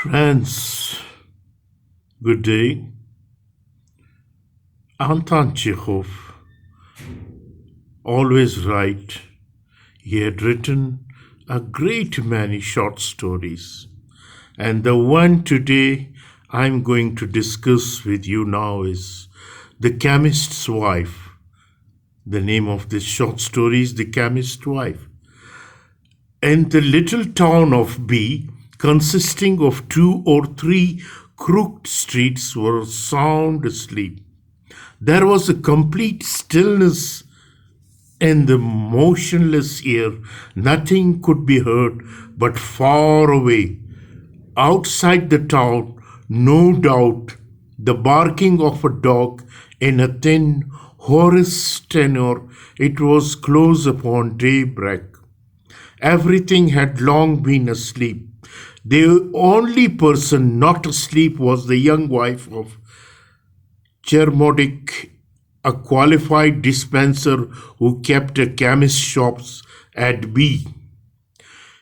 Friends, good day. Anton Chekhov, always right. He had written a great many short stories. And the one today I'm going to discuss with you now is The Chemist's Wife. The name of this short story is The Chemist's Wife. In the little town of B, consisting of 2 or 3 crooked streets, were sound asleep. There was a complete stillness in the motionless air. Nothing could be heard but far away. Outside the town, no doubt, the barking of a dog in a thin, hoarse tenor. It was close upon daybreak. Everything had long been asleep. The only person not asleep was the young wife of Chermodic, a qualified dispenser who kept a chemist's shops at B.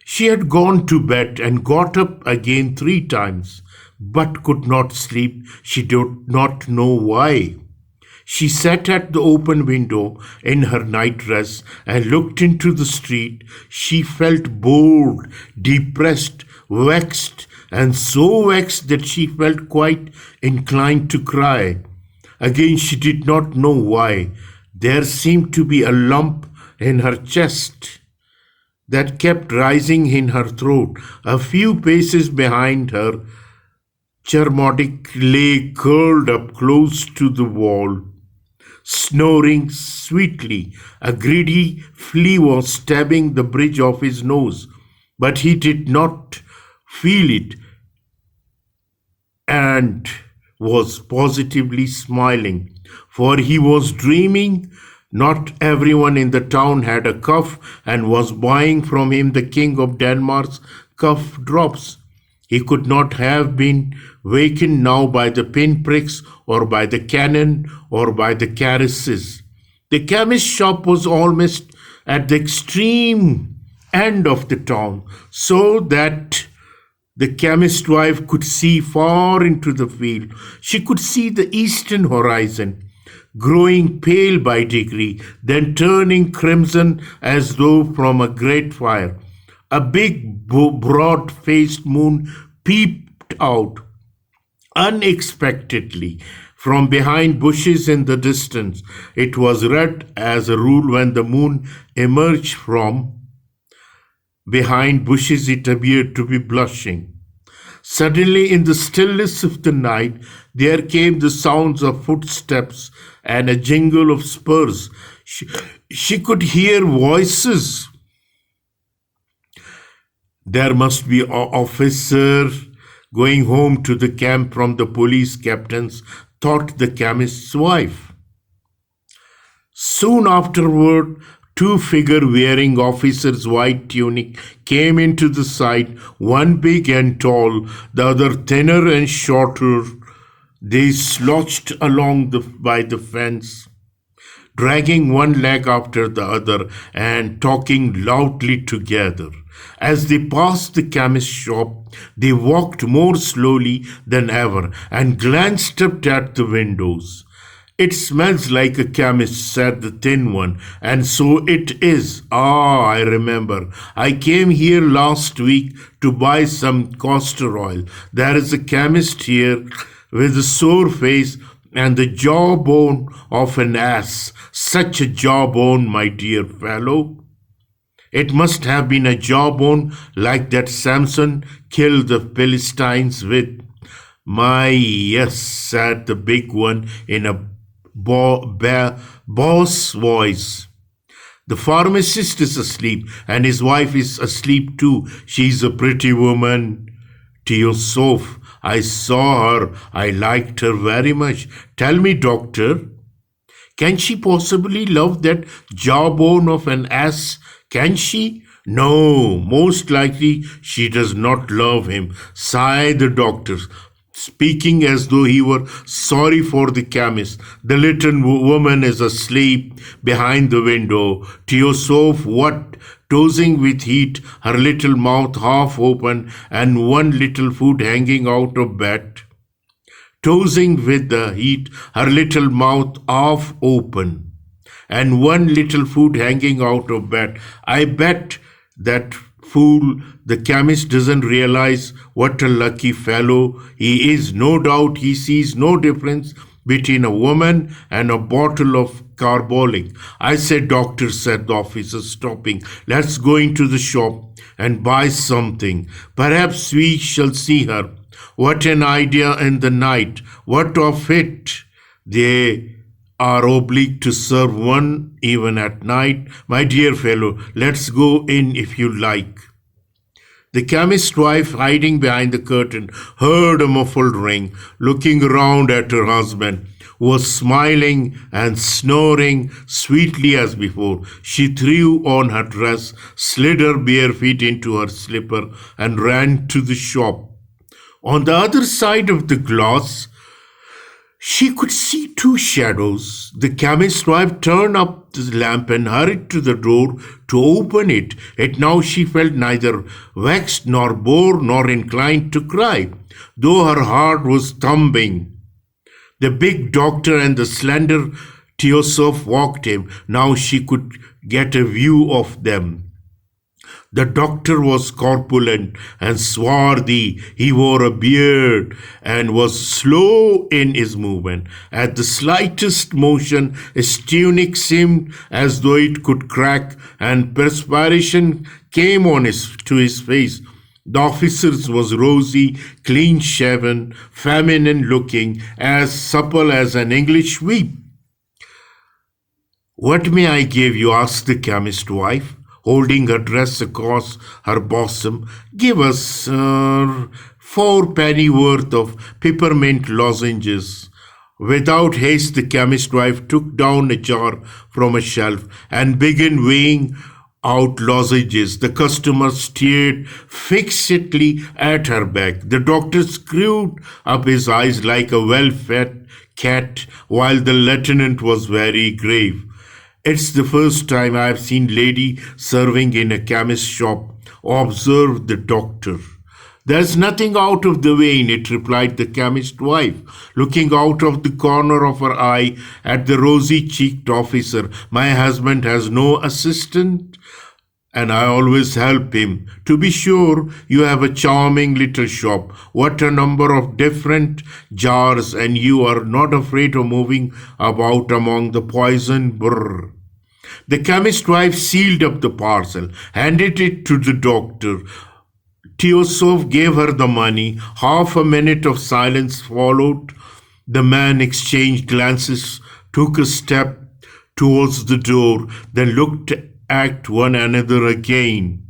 She had gone to bed and got up again 3 times, but could not sleep. She did not know why. She sat at the open window in her nightdress and looked into the street. She felt bored, depressed, vexed, and so vexed that she felt quite inclined to cry. Again, she did not know why. There seemed to be a lump in her chest that kept rising in her throat. A few paces behind her, Chermodic lay curled up close to the wall, snoring sweetly. A greedy flea was stabbing the bridge of his nose, but he did not feel it and was positively smiling, for he was dreaming. Not everyone in the town had a cough and was buying from him the king of Denmark's cough drops. He could not have been wakened now by the pinpricks or by the cannon or by the caresses. The chemist's shop was almost at the extreme end of the town, so that the chemist's wife could see far into the field. She could see the eastern horizon, growing pale by degree, then turning crimson as though from a great fire. A big, broad-faced moon peeped out unexpectedly from behind bushes in the distance. It was red as a rule when the moon emerged from behind bushes. It appeared to be blushing. Suddenly, in the stillness of the night, there came the sounds of footsteps and a jingle of spurs. She could hear voices. There must be an officer going home to the camp from the police captains, thought the chemist's wife. Soon afterward, 2 figures wearing officers' white tunic came into the sight, one big and tall, the other thinner and shorter. They slouched along by the fence, dragging one leg after the other and talking loudly together. As they passed the chemist's shop, they walked more slowly than ever and glanced up at the windows. "It smells like a chemist," said the thin one, "and so it is. Ah, I remember. I came here last week to buy some castor oil. There is a chemist here with a sore face and the jawbone of an ass. Such a jawbone, my dear fellow. It must have been a jawbone like that Samson killed the Philistines with." "My, yes," said the big one in a boss voice. "The pharmacist is asleep, and his wife is asleep too. She's a pretty woman, Teosoph. I saw her. I liked her very much. Tell me, doctor, can she possibly love that jawbone of an ass? Can she?" "No, most likely she does not love him," sighed the doctor, speaking as though he were sorry for the chemist. "The little woman is asleep behind the window. Teosoph, what tossing with heat, her little mouth half open and one little foot hanging out of bed. Tossing with the heat, her little mouth half open and one little foot hanging out of bed. I bet that fool, the chemist, doesn't realize what a lucky fellow he is. No doubt he sees no difference between a woman and a bottle of carbolic. I said, doctor, said the officer, stopping. Let's go into the shop and buy something. Perhaps we shall see her. What an idea in the night. What of it? They are obliged to serve one even at night. My dear fellow, let's go in if you like. The chemist's wife, hiding behind the curtain, heard a muffled ring. Looking round at her husband, who was smiling and snoring sweetly as before, she threw on her dress, slid her bare feet into her slipper, and ran to the shop. On the other side of the glass, she could see two shadows. The chemist's wife turned up the lamp and hurried to the door to open it. Yet now she felt neither vexed nor bored nor inclined to cry, though her heart was thumping. The big doctor and the slender Chekhov's walked in. Now she could get a view of them. The doctor was corpulent and swarthy. He wore a beard and was slow in his movement. At the slightest motion, his tunic seemed as though it could crack, and perspiration came to his face. The officer was rosy, clean-shaven, feminine-looking, as supple as an English whip. What may I give you? Asked the chemist's wife, holding her dress across her bosom. Give us 4 penny worth of peppermint lozenges. Without haste, the chemist's wife took down a jar from a shelf and began weighing out lozenges. The customer stared fixedly at her back. The doctor screwed up his eyes like a well-fed cat, while the lieutenant was very grave. It's the first time I have seen lady serving in a chemist's shop, observed the doctor. There's nothing out of the way in it, replied the chemist's wife, looking out of the corner of her eye at the rosy-cheeked officer. My husband has no assistant, and I always help him. To be sure, you have a charming little shop. What a number of different jars, and you are not afraid of moving about among the poison. Brr. The chemist's wife sealed up the parcel, handed it to the doctor. Chekhov's gave her the money. Half a minute of silence followed. The man exchanged glances, took a step towards the door, then looked at one another again.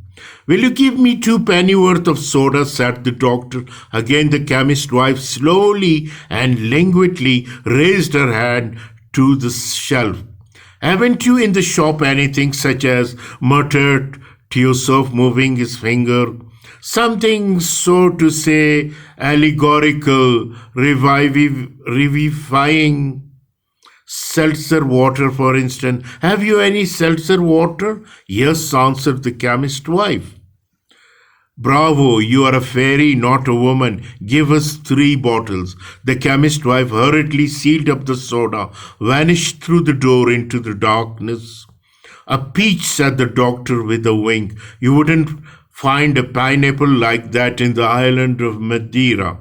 Will you give me 2 penny worth of soda? Said the doctor. Again the chemist's wife slowly and languidly raised her hand to the shelf. Haven't you in the shop anything such as, muttered Chekhov's, moving his finger, something, so to say, allegorical, revivifying? Seltzer water, for instance. Have you any seltzer water? Yes, answered the chemist's wife. Bravo, you are a fairy, not a woman. Give us 3 bottles. The chemist's wife hurriedly sealed up the soda, vanished through the door into the darkness. A peach, said the doctor with a wink. You wouldn't find a pineapple like that in the island of Madeira.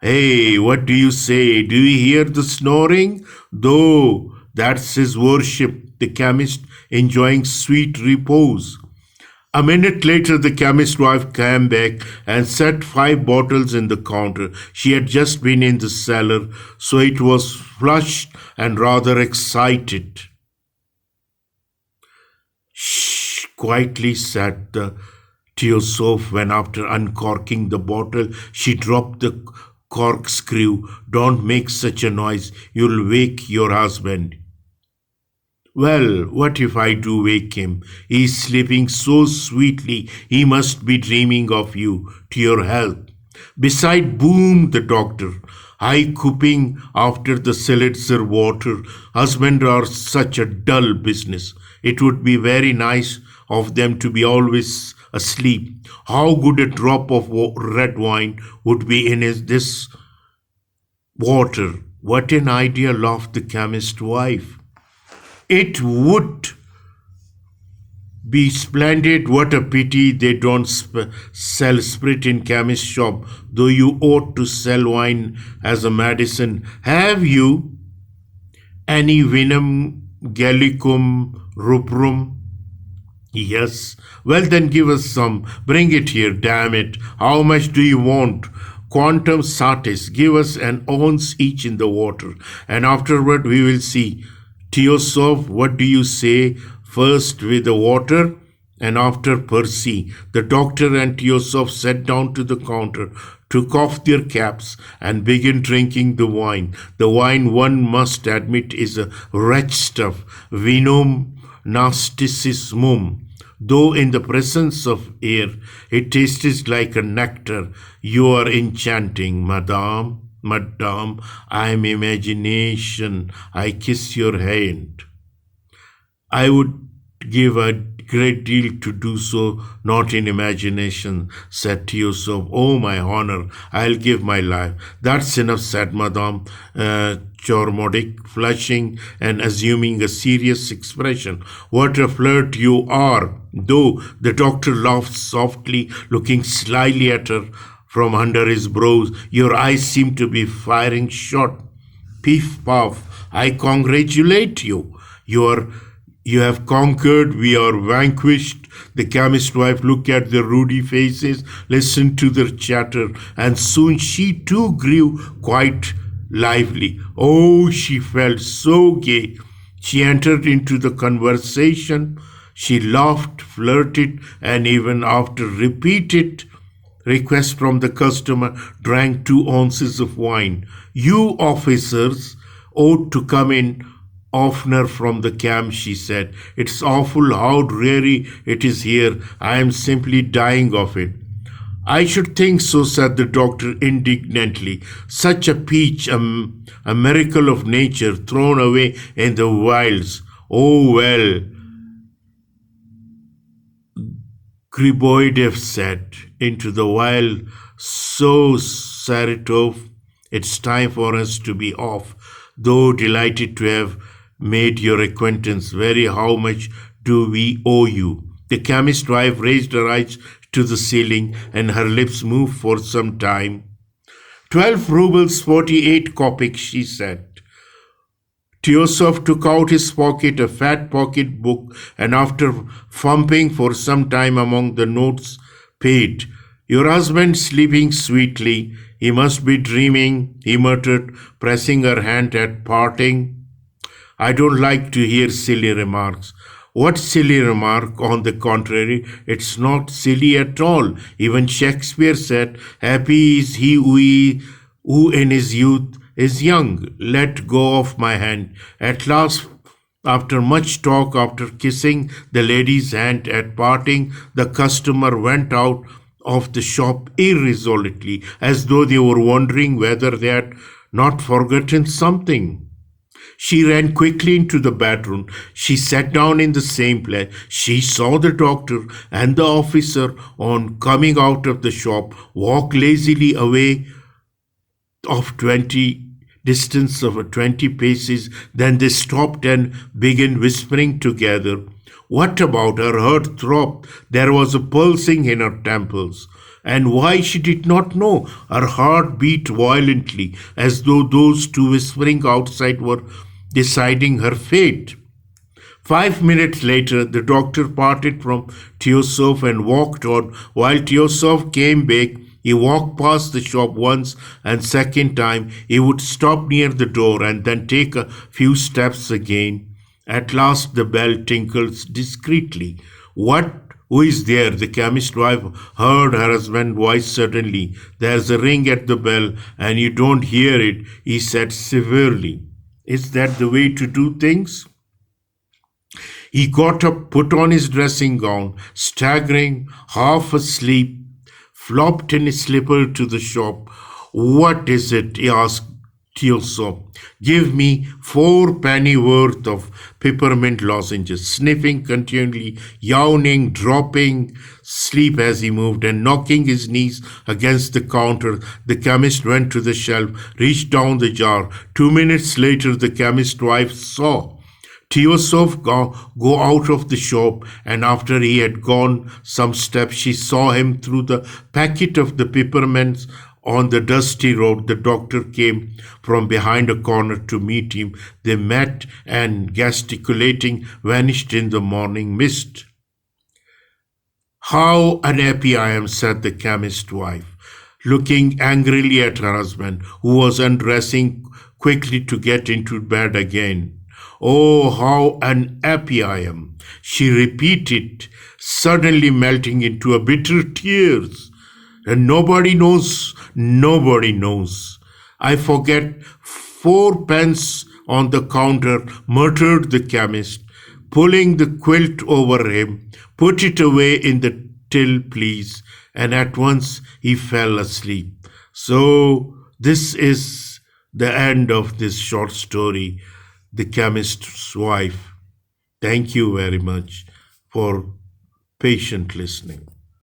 Hey, what do you say? Do you hear the snoring? Though that's his worship, the chemist, enjoying sweet repose. A minute later, the chemist's wife came back and set 5 bottles in the counter. She had just been in the cellar, so it was flushed and rather excited. Shh, quietly said the Chekhov's when, after uncorking the bottle, she dropped the corkscrew. Don't make such a noise. You'll wake your husband. Well, what if I do wake him? He's sleeping so sweetly. He must be dreaming of you. To your health. Beside, boomed the doctor, hiccupping after the seltzer water. Husbands are such a dull business. It would be very nice of them to be always asleep. How good a drop of red wine would be in this water. What an idea, laughed the chemist's wife. It would be splendid. What a pity they don't sell spirit in chemist shop, though you ought to sell wine as a medicine. Have you any vinum gallicum rubrum? Yes. Well, then give us some. Bring it here, damn it. How much do you want? Quantum satis. Give us an ounce each in the water, and afterward we will see. Teosoph, what do you say? First with the water, and after Percy. The doctor and Teosoph sat down to the counter, took off their caps, and began drinking the wine. The wine, one must admit, is a wretched stuff, vinum nasticismum. Though in the presence of air, it tastes like a nectar. You are enchanting, madame. Madame, I am imagination. I kiss your hand. I would give a great deal to do so, not in imagination, said Teosoph. Oh, my honor, I'll give my life. That's enough, said Madame Chormodic, flushing and assuming a serious expression. What a flirt you are! Though the doctor laughed softly, looking slyly at her from under his brows. Your eyes seem to be firing shot. Piff puff, I congratulate you. You have conquered, we are vanquished. The chemist's wife looked at their ruddy faces, listened to their chatter, and soon she too grew quite lively. Oh, she felt so gay. She entered into the conversation. She laughed, flirted, and even after repeated requests from the customer, drank 2 ounces of wine. You officers ought to come in oftener from the camp, she said. It's awful how dreary it is here. I am simply dying of it. I should think so, said the doctor indignantly. Such a peach, a miracle of nature, thrown away in the wilds. Oh, well, Griboyev said, into the wild. So, Saratov, it's time for us to be off, though delighted to have made your acquaintance. Very how much do we owe you? The chemist's wife raised her eyes to the ceiling, and her lips moved for some time. 12 rubles 48 kopecks, she said. Teosoph took out his pocket, a fat pocket book, and after fumbling for some time among the notes, paid. Your husband's sleeping sweetly. He must be dreaming, he muttered, pressing her hand at parting. I don't like to hear silly remarks. What silly remark? On the contrary, it's not silly at all. Even Shakespeare said, happy is he who in his youth is young. Let go of my hand. At last, after much talk, after kissing the lady's hand at parting, the customer went out of the shop irresolutely, as though they were wondering whether they had not forgotten something. She ran quickly into the bedroom. She sat down in the same place. She saw the doctor and the officer, on coming out of the shop, walk lazily away of 20 paces. Then they stopped and began whispering together. What about her? Heart throbbed. There was a pulsing in her temples. And why, she did not know. Her heart beat violently, as though those two whispering outside were deciding her fate. 5 minutes later, the doctor parted from Teosoph and walked on. While Teosoph came back, he walked past the shop once, and second time he would stop near the door and then take a few steps again. At last the bell tinkled discreetly. What? Who is there? The chemist's wife heard her husband's voice suddenly. There's a ring at the bell, and you don't hear it, he said severely. Is that the way to do things? He got up, put on his dressing gown, staggering, half asleep, flopped in his slipper to the shop. What is it? He asked Teosop, give me 4 penny worth of peppermint lozenges, sniffing continually, yawning, dropping sleep as he moved, and knocking his knees against the counter. The chemist went to the shelf, reached down the jar. 2 minutes later, the chemist's wife saw Teosop go out of the shop, and after he had gone some steps, she saw him through the packet of the peppermints on the dusty road. The doctor came from behind a corner to meet him. They met and, gesticulating, vanished in the morning mist. How unhappy I am, said the chemist's wife, looking angrily at her husband, who was undressing quickly to get into bed again. Oh, how unhappy I am, she repeated, suddenly melting into a bitter tears. And nobody knows. I forget 4 pence on the counter, muttered the chemist, pulling the quilt over him. Put it away in the till, please. And at once he fell asleep. So this is the end of this short story, The Chemist's Wife. Thank you very much for patient listening.